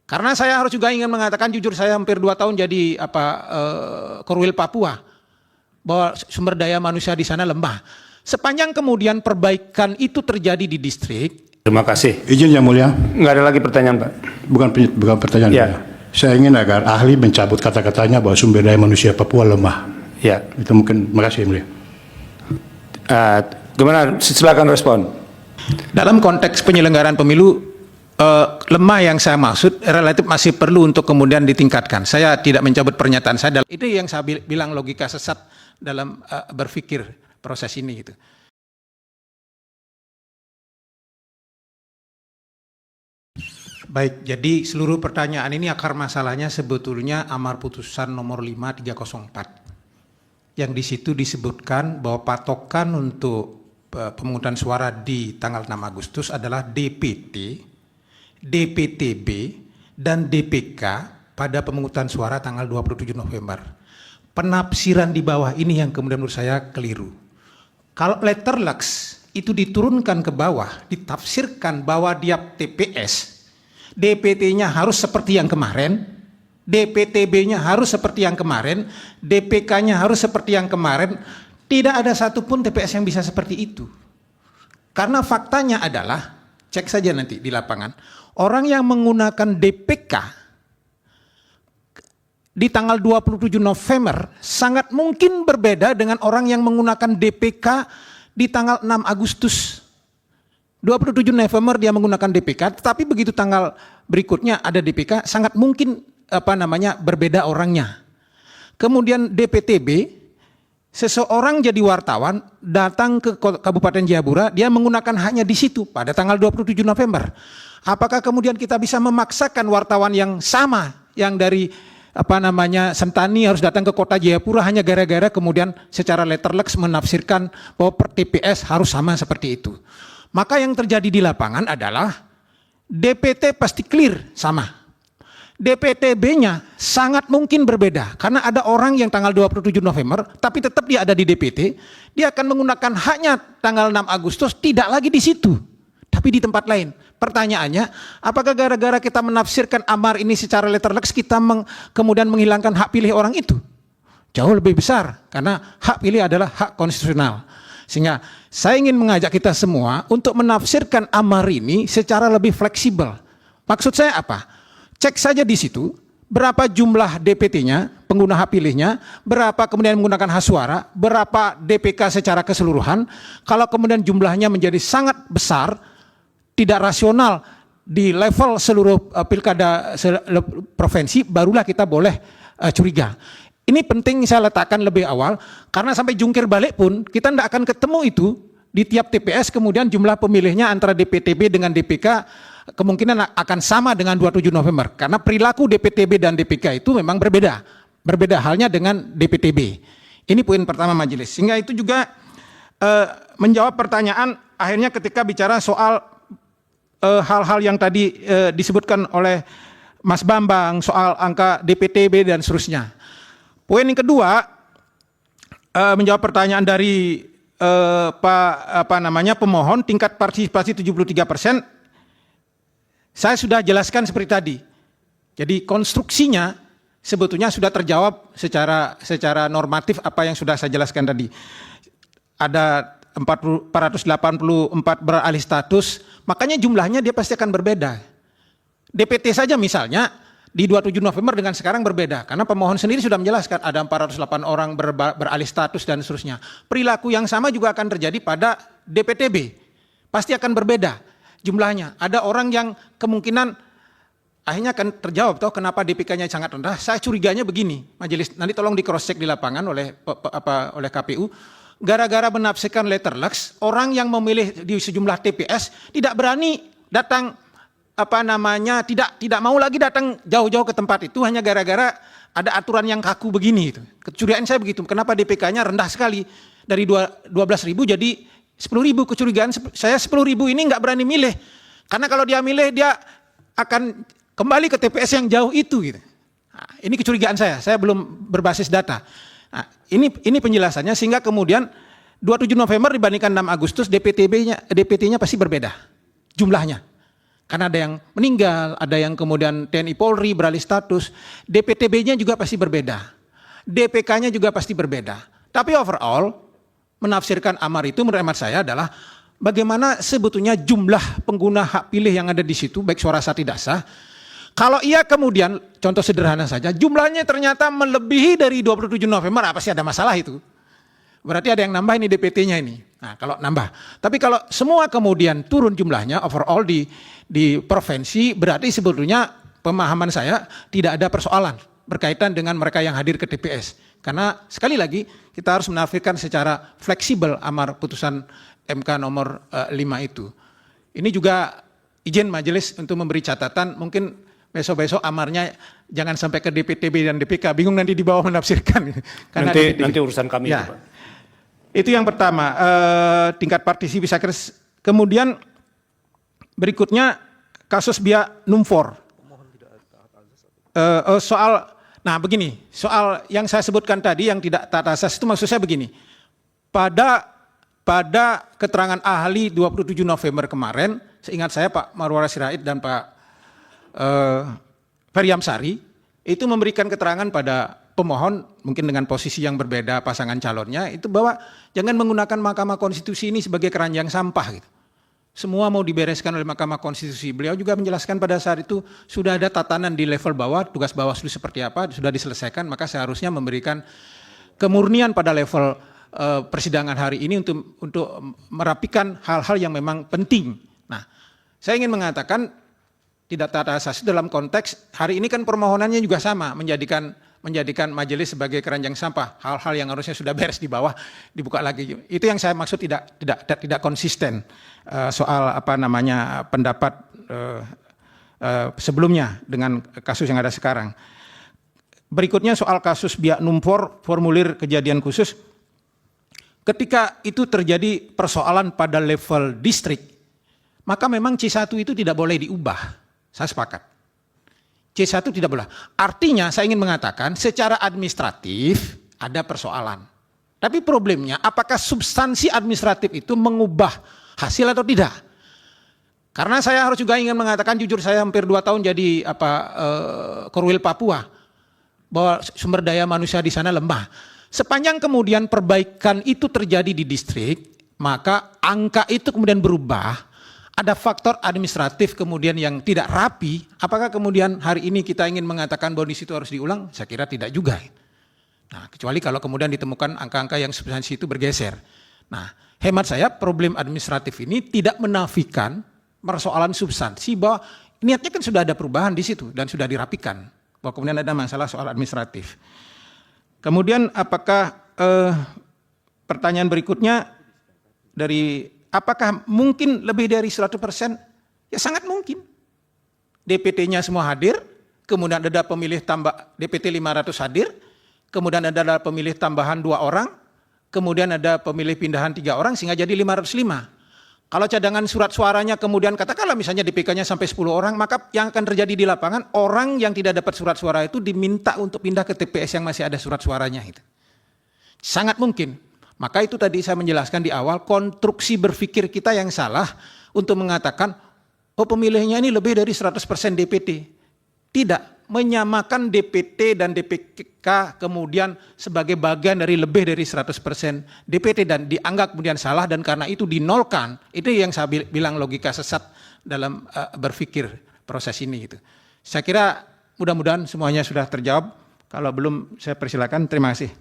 Karena saya harus juga ingin mengatakan jujur, saya hampir 2 tahun jadi Korwil Papua, bahwa sumber daya manusia di sana lemah. Sepanjang kemudian perbaikan itu terjadi di distrik. Terima kasih. Izin Yang Mulia. Nggak ada lagi pertanyaan, Pak. Bukan pertanyaan. Ya. Mulia. Saya ingin agar ahli mencabut kata-katanya bahwa sumber daya manusia Papua lemah. Ya. Itu mungkin. Makasih Yang Mulia. Gimana? Silakan respon. Dalam konteks penyelenggaraan pemilu, lemah yang saya maksud relatif masih perlu untuk kemudian ditingkatkan. Saya tidak mencabut pernyataan saya. Itu yang saya bilang logika sesat dalam berpikir proses ini gitu. Baik, jadi seluruh pertanyaan ini akar masalahnya sebetulnya amar putusan nomor 5304. Yang di situ disebutkan bahwa patokan untuk pemungutan suara di tanggal 6 Agustus adalah DPT, DPTB, dan DPK pada pemungutan suara tanggal 27 November. Penafsiran di bawah ini yang kemudian menurut saya keliru. Kalau letterlux itu diturunkan ke bawah, ditafsirkan bahwa dia TPS, DPT-nya harus seperti yang kemarin, DPTB-nya harus seperti yang kemarin, DPK-nya harus seperti yang kemarin. Tidak ada satupun TPS yang bisa seperti itu. Karena faktanya adalah, cek saja nanti di lapangan, orang yang menggunakan DPK di tanggal 27 November sangat mungkin berbeda dengan orang yang menggunakan DPK di tanggal 6 Agustus. 27 November dia menggunakan DPK, tetapi begitu tanggal berikutnya ada DPK, sangat mungkin berbeda orangnya. Kemudian DPTB, seseorang jadi wartawan datang ke Kabupaten Jayapura, dia menggunakan hanya di situ pada tanggal 27 November. Apakah kemudian kita bisa memaksakan wartawan yang sama yang dari Sentani harus datang ke kota Jayapura hanya gara-gara kemudian secara letterlux menafsirkan bahwa per TPS harus sama seperti itu. Maka yang terjadi di lapangan adalah DPT pasti clear sama. DPTB-nya sangat mungkin berbeda karena ada orang yang tanggal 27 November tapi tetap dia ada di DPT, dia akan menggunakan haknya tanggal 6 Agustus tidak lagi di situ tapi di tempat lain. Pertanyaannya, apakah gara-gara kita menafsirkan amar ini secara letterlux kita kemudian menghilangkan hak pilih orang itu? Jauh lebih besar karena hak pilih adalah hak konstitusional. Sehingga saya ingin mengajak kita semua untuk menafsirkan amar ini secara lebih fleksibel. Maksud saya apa? Cek saja di situ berapa jumlah DPT-nya, pengguna hak pilihnya, berapa kemudian menggunakan hak suara, berapa DPK secara keseluruhan. Kalau kemudian jumlahnya menjadi sangat besar, tidak rasional di level seluruh pilkada provinsi, barulah kita boleh curiga. Ini penting saya letakkan lebih awal, karena sampai jungkir balik pun kita tidak akan ketemu itu di tiap TPS, kemudian jumlah pemilihnya antara DPTB dengan DPK kemungkinan akan sama dengan 27 November. Karena perilaku DPTB dan DPK itu memang berbeda. Berbeda halnya dengan DPTB. Ini poin pertama majelis. Sehingga itu juga menjawab pertanyaan akhirnya ketika bicara soal hal-hal yang tadi disebutkan oleh Mas Bambang soal angka DPTB dan seterusnya. Poin yang kedua, menjawab pertanyaan dari pemohon tingkat partisipasi 73%. Saya sudah jelaskan seperti tadi. Jadi konstruksinya sebetulnya sudah terjawab secara normatif apa yang sudah saya jelaskan tadi. Ada 484 beralih status, makanya jumlahnya dia pasti akan berbeda. DPT saja misalnya di 27 November dengan sekarang berbeda, karena pemohon sendiri sudah menjelaskan ada 408 orang beralih status dan seterusnya. Perilaku yang sama juga akan terjadi pada DPTB, pasti akan berbeda jumlahnya. Ada orang yang kemungkinan akhirnya akan terjawab toh kenapa DPK-nya sangat rendah. Saya curiganya begini, majelis nanti tolong di cross check di lapangan oleh KPU. Gara-gara menafsirkan letterlux, orang yang memilih di sejumlah TPS tidak berani datang tidak mau lagi datang jauh-jauh ke tempat itu hanya gara-gara ada aturan yang kaku begini. Kecurigaan saya begitu. Kenapa DPK-nya rendah sekali dari 12.000 jadi 10.000? Kecurigaan saya 10.000 ini nggak berani milih. Karena kalau dia milih dia akan kembali ke TPS yang jauh itu gitu. Nah, ini kecurigaan saya belum berbasis data. Nah, ini penjelasannya sehingga kemudian 27 November dibandingkan 6 Agustus DPT-nya pasti berbeda jumlahnya. Karena ada yang meninggal, ada yang kemudian TNI Polri beralih status, DPTB-nya juga pasti berbeda. DPK-nya juga pasti berbeda. Tapi overall, menafsirkan amar itu menurut hemat saya adalah bagaimana sebetulnya jumlah pengguna hak pilih yang ada di situ, baik suara sah tidak sah. Kalau ia kemudian, contoh sederhana saja, jumlahnya ternyata melebihi dari 27 November, apa sih ada masalah itu? Berarti ada yang nambah ini DPT-nya ini. Nah, kalau nambah. Tapi kalau semua kemudian turun jumlahnya overall di provinsi, berarti sebetulnya pemahaman saya tidak ada persoalan berkaitan dengan mereka yang hadir ke TPS. Karena sekali lagi kita harus menafsirkan secara fleksibel amar putusan MK nomor 5 itu. Ini juga izin majelis untuk memberi catatan, mungkin besok-besok amarnya jangan sampai ke DPTB dan DPK, bingung nanti di bawah menafsirkan. Karena Nanti urusan kami ya. itu, Pak. Itu yang pertama, tingkat partisipasi. Kemudian berikutnya kasus Biak Numfor. Nah begini, soal yang saya sebutkan tadi yang tidak taat asas itu maksud saya begini. Pada keterangan ahli 27 November kemarin, seingat saya Pak Marwara Sirait dan Pak Ferry Amsari itu memberikan keterangan pada pemohon, mungkin dengan posisi yang berbeda pasangan calonnya, itu bahwa jangan menggunakan Mahkamah Konstitusi ini sebagai keranjang sampah gitu. Semua mau dibereskan oleh Mahkamah Konstitusi. Beliau juga menjelaskan pada saat itu sudah ada tatanan di level bawah, tugas Bawaslu seperti apa, sudah diselesaikan, maka seharusnya memberikan kemurnian pada level persidangan hari ini untuk merapikan hal-hal yang memang penting. Nah, saya ingin mengatakan tidak taat asas dalam konteks hari ini kan permohonannya juga sama, menjadikan majelis sebagai keranjang sampah, hal-hal yang harusnya sudah beres di bawah dibuka lagi. Itu yang saya maksud tidak konsisten soal pendapat sebelumnya dengan kasus yang ada sekarang. Berikutnya soal kasus Biak Numfor, formulir kejadian khusus. Ketika itu terjadi persoalan pada level distrik, maka memang C1 itu tidak boleh diubah. Saya sepakat. C1 tidak boleh. Artinya saya ingin mengatakan secara administratif ada persoalan. Tapi problemnya apakah substansi administratif itu mengubah hasil atau tidak? Karena saya harus juga ingin mengatakan jujur saya hampir 2 tahun jadi Korwil Papua. Bahwa sumber daya manusia di sana lemah. Sepanjang kemudian perbaikan itu terjadi di distrik, maka angka itu kemudian berubah. Ada faktor administratif kemudian yang tidak rapi, apakah kemudian hari ini kita ingin mengatakan bahwa di situ harus diulang? Saya kira tidak juga. Nah, kecuali kalau kemudian ditemukan angka-angka yang substansi itu bergeser. Nah, hemat saya problem administratif ini tidak menafikan persoalan substansi bahwa niatnya kan sudah ada perubahan di situ dan sudah dirapikan. Bahwa kemudian ada masalah soal administratif. Kemudian apakah pertanyaan berikutnya dari apakah mungkin lebih dari 100%? Ya sangat mungkin. DPT-nya semua hadir, kemudian ada pemilih tambah DPT 500 hadir, kemudian ada pemilih tambahan 2 orang, kemudian ada pemilih pindahan 3 orang sehingga jadi 505. Kalau cadangan surat suaranya kemudian katakanlah misalnya DPK-nya sampai 10 orang, maka yang akan terjadi di lapangan orang yang tidak dapat surat suara itu diminta untuk pindah ke TPS yang masih ada surat suaranya itu. Sangat mungkin. Maka itu tadi saya menjelaskan di awal, konstruksi berpikir kita yang salah untuk mengatakan, oh pemilihnya ini lebih dari 100% DPT. Tidak, menyamakan DPT dan DPK kemudian sebagai bagian dari lebih dari 100% DPT dan dianggap kemudian salah dan karena itu dinolkan. Itu yang saya bilang logika sesat dalam berpikir proses ini. Gitu. Saya kira mudah-mudahan semuanya sudah terjawab. Kalau belum saya persilakan, terima kasih.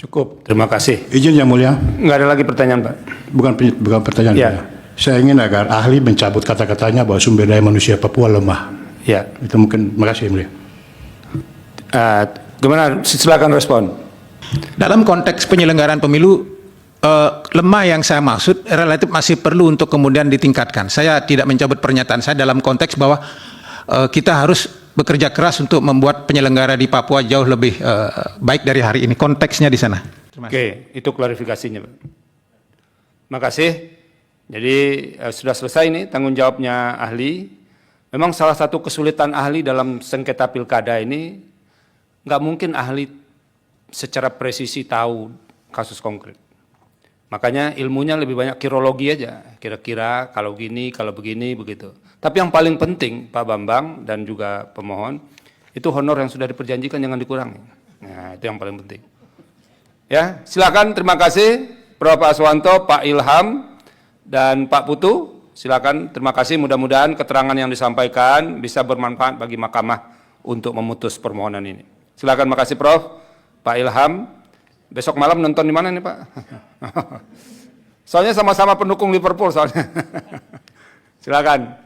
Cukup. Terima kasih. Izin Yang Mulia. Nggak ada lagi pertanyaan, Pak. Bukan pertanyaan. Ya. Mulia. Saya ingin agar ahli mencabut kata-katanya bahwa sumber daya manusia Papua lemah. Ya. Itu mungkin, makasih Yang Mulia. Gimana? Silakan respon. Dalam konteks penyelenggaraan pemilu, lemah yang saya maksud relatif masih perlu untuk kemudian ditingkatkan. Saya tidak mencabut pernyataan saya dalam konteks bahwa kita harus bekerja keras untuk membuat penyelenggara di Papua jauh lebih baik dari hari ini. Konteksnya di sana. Oke, itu klarifikasinya, Pak. Makasih. Jadi sudah selesai ini tanggung jawabnya ahli. Memang salah satu kesulitan ahli dalam sengketa pilkada ini, nggak mungkin ahli secara presisi tahu kasus konkret. Makanya ilmunya lebih banyak kirologi aja, kira-kira kalau gini, kalau begini, begitu. Tapi yang paling penting, Pak Bambang dan juga pemohon, itu honor yang sudah diperjanjikan jangan dikurangi. Nah, itu yang paling penting. Ya, silakan. Terima kasih, Prof. Aswanto, Pak Ilham, dan Pak Putu. Silakan. Terima kasih. Mudah-mudahan keterangan yang disampaikan bisa bermanfaat bagi Mahkamah untuk memutus permohonan ini. Silakan. Makasih, Prof. Pak Ilham. Besok malam nonton di mana nih, Pak? Soalnya sama-sama pendukung Liverpool soalnya. Silakan.